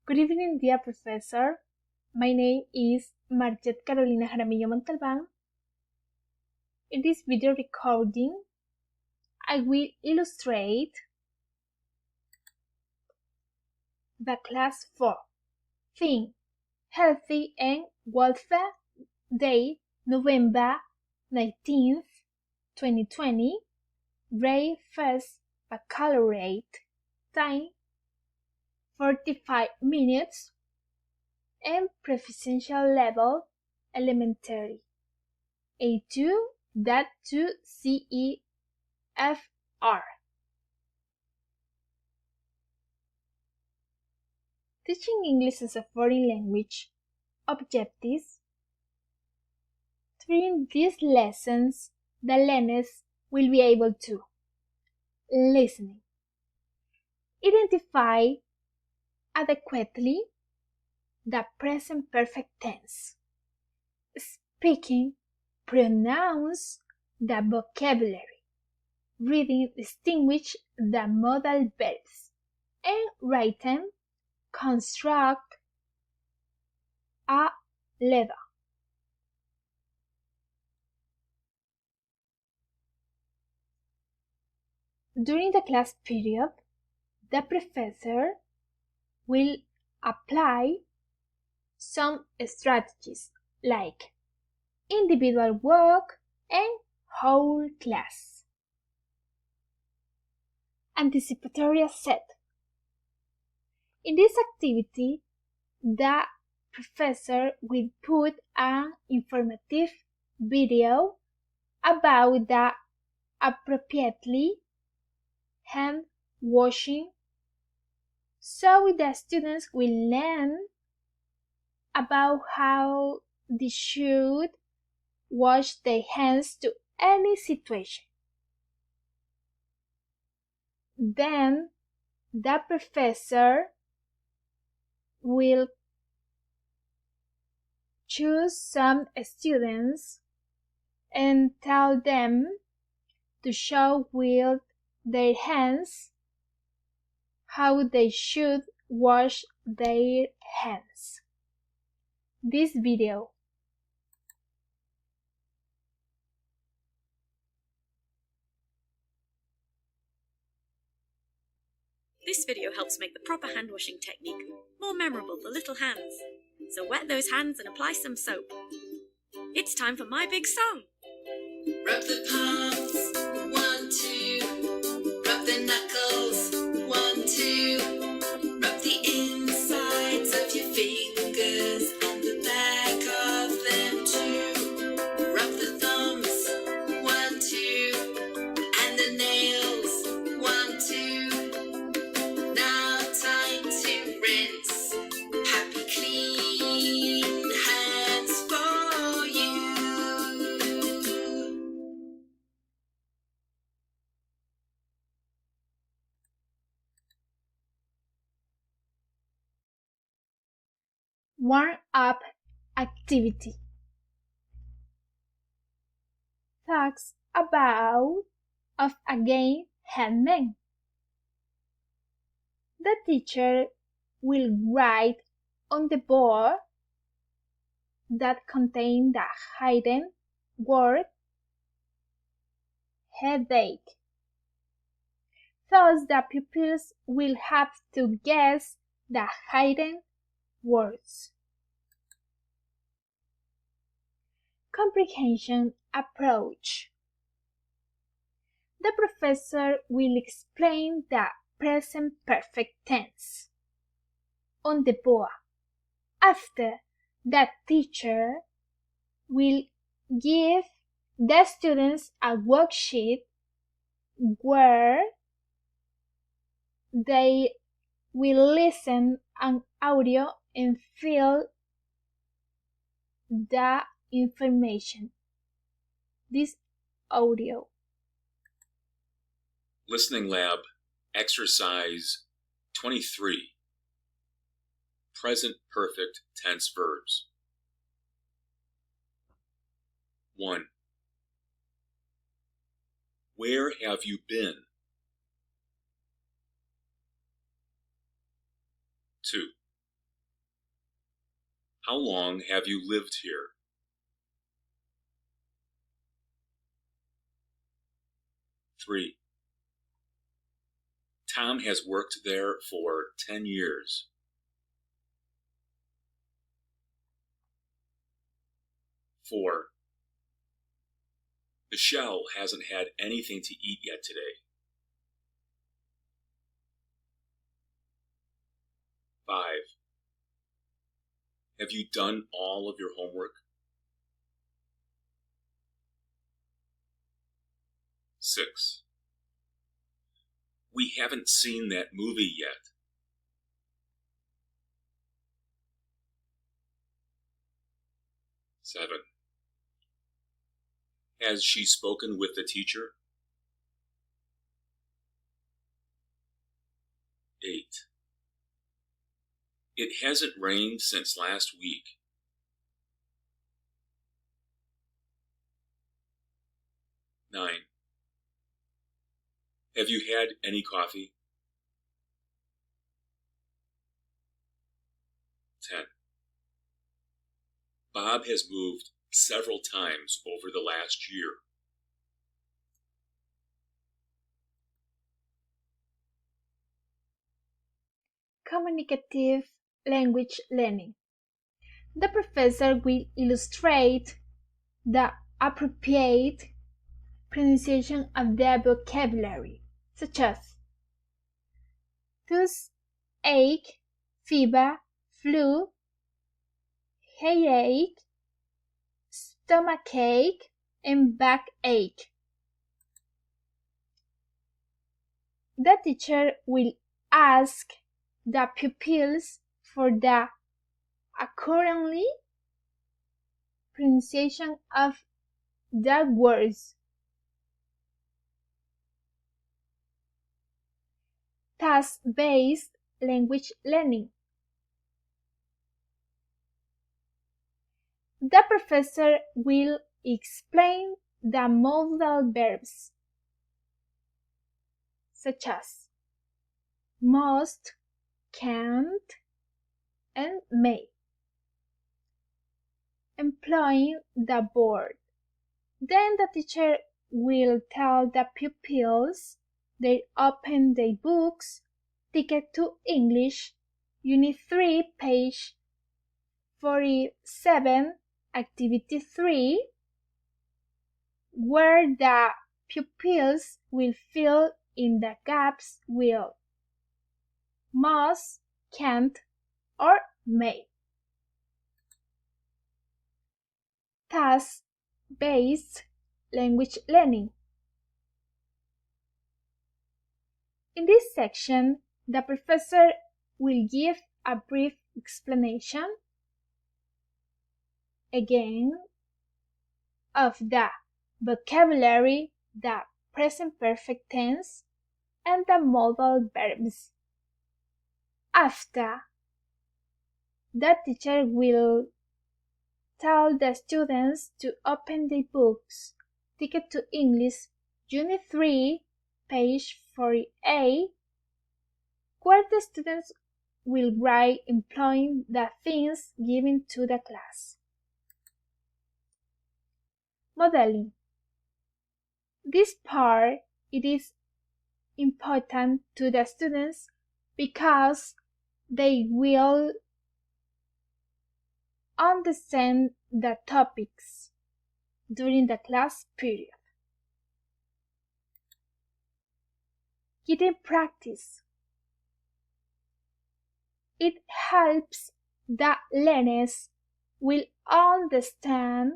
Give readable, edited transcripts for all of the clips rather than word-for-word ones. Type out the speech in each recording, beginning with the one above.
Good evening, dear professor. My name is Marjet Carolina Jaramillo Montalban. In this video recording, I will illustrate the class 4 theme, Healthy and Welfare Day, November 19th, 2020, grade 1st baccalaureate, time 45 minutes, and proficiency level elementary A2.2 CEFR. Teaching English as a foreign language. Objectives. During these lessons, the learners will be able to listening, identify adequately the present perfect tense, speaking, pronounce the vocabulary, reading, distinguish the modal verbs, and writing, construct a letter. During the class period, the professor will apply some strategies like individual work and whole class. Anticipatory set. In this activity, the professor will put an informative video about the appropriately hand washing, so the students will learn about how they should wash their hands to any situation. Then the professor will choose some students and tell them to show with their hands how they should wash their hands. This video. This video helps make the proper hand washing technique more memorable for little hands. So wet those hands and apply some soap. It's time for my big song. Rub the palms, 1, 2. Rub the knuckles, 1, 2. Rub the insides of your fingers and the back of them too. Rub the thumbs, 1, 2. And the nails, 1, 2. Now time to rinse. Happy clean hands for you. Warm-up activity. Talks about of a game handmade. The teacher will write on the board that contain the hidden word headache. Thus the pupils will have to guess the hidden words. Comprehension approach. The professor will explain the present perfect tense on the board. After, the teacher will give the students a worksheet where they will listen an audio and fill the information. This audio. Listening Lab, Exercise 23. Present Perfect Tense Verbs. 1. Where have you been? 2. How long have you lived here? 3. Tom has worked there for 10 years. 4. Michelle hasn't had anything to eat yet today. 5. Have you done all of your homework? 6. We haven't seen that movie yet. 7. Has she spoken with the teacher? 8. It hasn't rained since last week. 9. Have you had any coffee? 10. Bob has moved several times over the last year. Communicative language learning. The professor will illustrate the appropriate pronunciation of the vocabulary, such as toothache, fever, flu, headache, stomachache, and backache. The teacher will ask the pupils for the accordingly pronunciation of the words. Task-based language learning. The professor will explain the modal verbs, such as must, can't, and may, employing the board. Then the teacher will tell the pupils they open their books, Ticket to English, Unit 3, page 47, Activity 3, where the pupils will fill in the gaps with must, can't, or may. Task-based language learning. In this section, the professor will give a brief explanation again of the vocabulary, the present perfect tense, and the modal verbs. After, the teacher will tell the students to open their books, Ticket to English, Unit 3, page 48, where the students will write employing the things given to the class. Modeling. This part, it is important to the students because they will understand the topics during the class period. Getting practice. It helps the learners will understand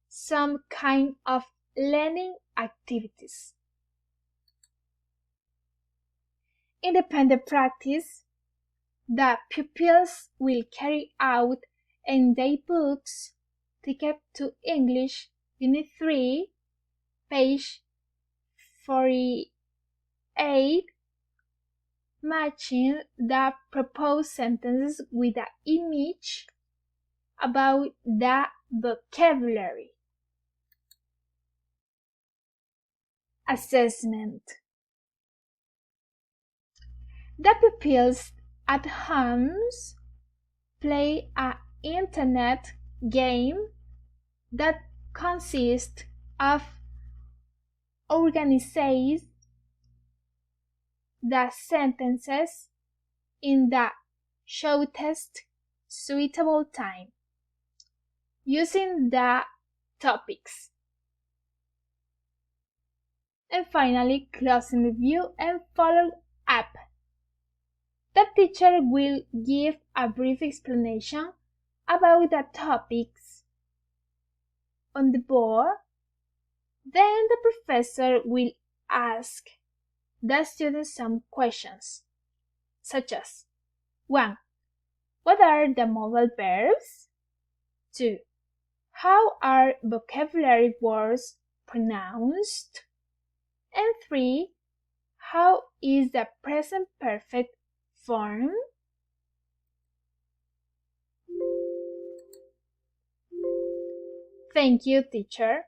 some kind of learning activities. Independent practice. The pupils will carry out in their books, Ticket to English, Unit 3, page 48, matching the proposed sentences with the image about the vocabulary. Assessment. The pupils at home play an internet game that consists of organizing the sentences in the shortest suitable time using the topics. And finally, closing review and follow up. The teacher will give a brief explanation about the topics on the board. Then the professor will ask the students some questions, such as 1. What are the modal verbs? 2. How are vocabulary words pronounced? And 3. How is the present perfect form? Thank you, teacher.